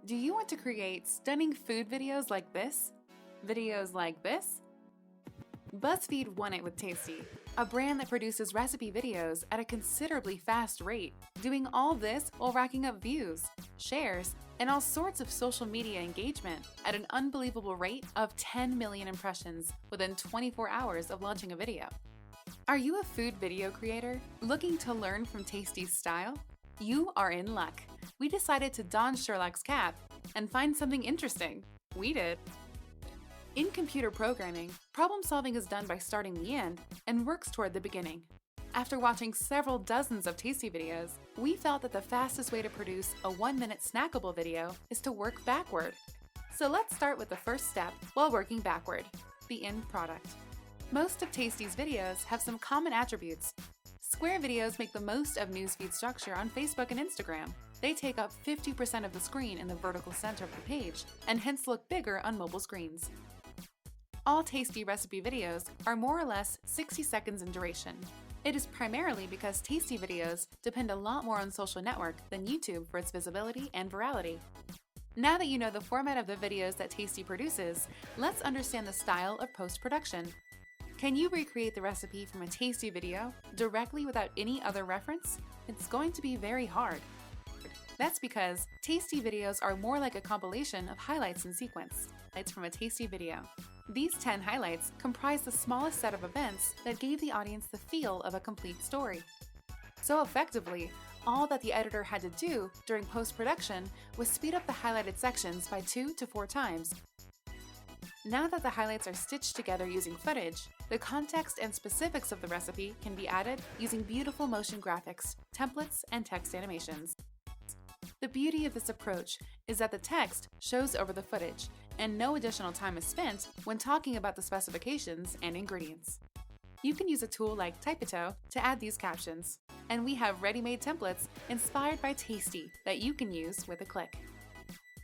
Do you want to create stunning food videos like this? Videos like this? BuzzFeed won it with Tasty, a brand that produces recipe videos at a considerably fast rate, doing all this while racking up views, shares, and all sorts of social media engagement at an unbelievable rate of 10 million impressions within 24 hours of launching a video. Are you a food video creator looking to learn from Tasty's style? You are in luck. We decided to don Sherlock's cap and find something interesting. We did. In computer programming, problem solving is done by starting the end and works toward the beginning. After watching several dozens of Tasty videos, we felt that the fastest way to produce a 1-minute snackable video is to work backward. So let's start with the first step while working backward, the end product. Most of Tasty's videos have some common attributes. Square videos make the most of newsfeed structure on Facebook and Instagram. They take up 50% of the screen in the vertical center of the page and hence look bigger on mobile screens. All Tasty recipe videos are more or less 60 seconds in duration. It is primarily because Tasty videos depend a lot more on social network than YouTube for its visibility and virality. Now that you know the format of the videos that Tasty produces, let's understand the style of post-production. Can you recreate the recipe from a Tasty video directly without any other reference? It's going to be very hard. That's because Tasty videos are more like a compilation of highlights in sequence. It's from a Tasty video. These 10 highlights comprise the smallest set of events that gave the audience the feel of a complete story. So effectively, all that the editor had to do during post-production was speed up the highlighted sections by 2 to 4 times. Now that the highlights are stitched together using footage, the context and specifics of the recipe can be added using beautiful motion graphics, templates, and text animations. The beauty of this approach is that the text shows over the footage, and no additional time is spent when talking about the specifications and ingredients. You can use a tool like Typito to add these captions, and we have ready-made templates inspired by Tasty that you can use with a click.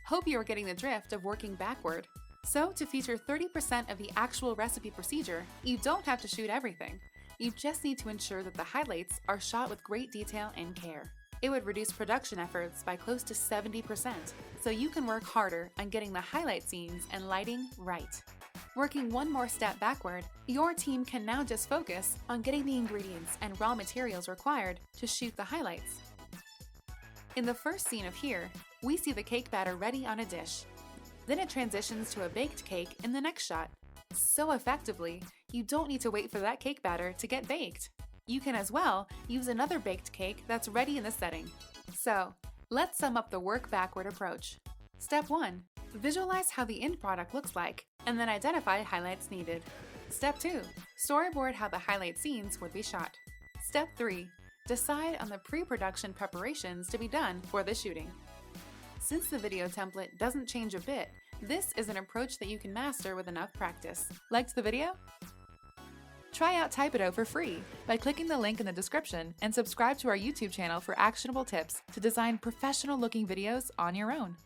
Hope you are getting the drift of working backward. So, to feature 30% of the actual recipe procedure, you don't have to shoot everything. You just need to ensure that the highlights are shot with great detail and care. It would reduce production efforts by close to 70%, so you can work harder on getting the highlight scenes and lighting right. Working one more step backward, your team can now just focus on getting the ingredients and raw materials required to shoot the highlights. In the first scene of here, we see the cake batter ready on a dish. Then it transitions to a baked cake in the next shot. So effectively, you don't need to wait for that cake batter to get baked. You can as well use another baked cake that's ready in the setting. So, let's sum up the work backward approach. Step 1. Visualize how the end product looks like, and then identify highlights needed. Step 2. Storyboard how the highlight scenes would be shot. Step 3. Decide on the pre-production preparations to be done for the shooting. Since the video template doesn't change a bit, this is an approach that you can master with enough practice. Liked the video? Try out Typito for free by clicking the link in the description and subscribe to our YouTube channel for actionable tips to design professional-looking videos on your own.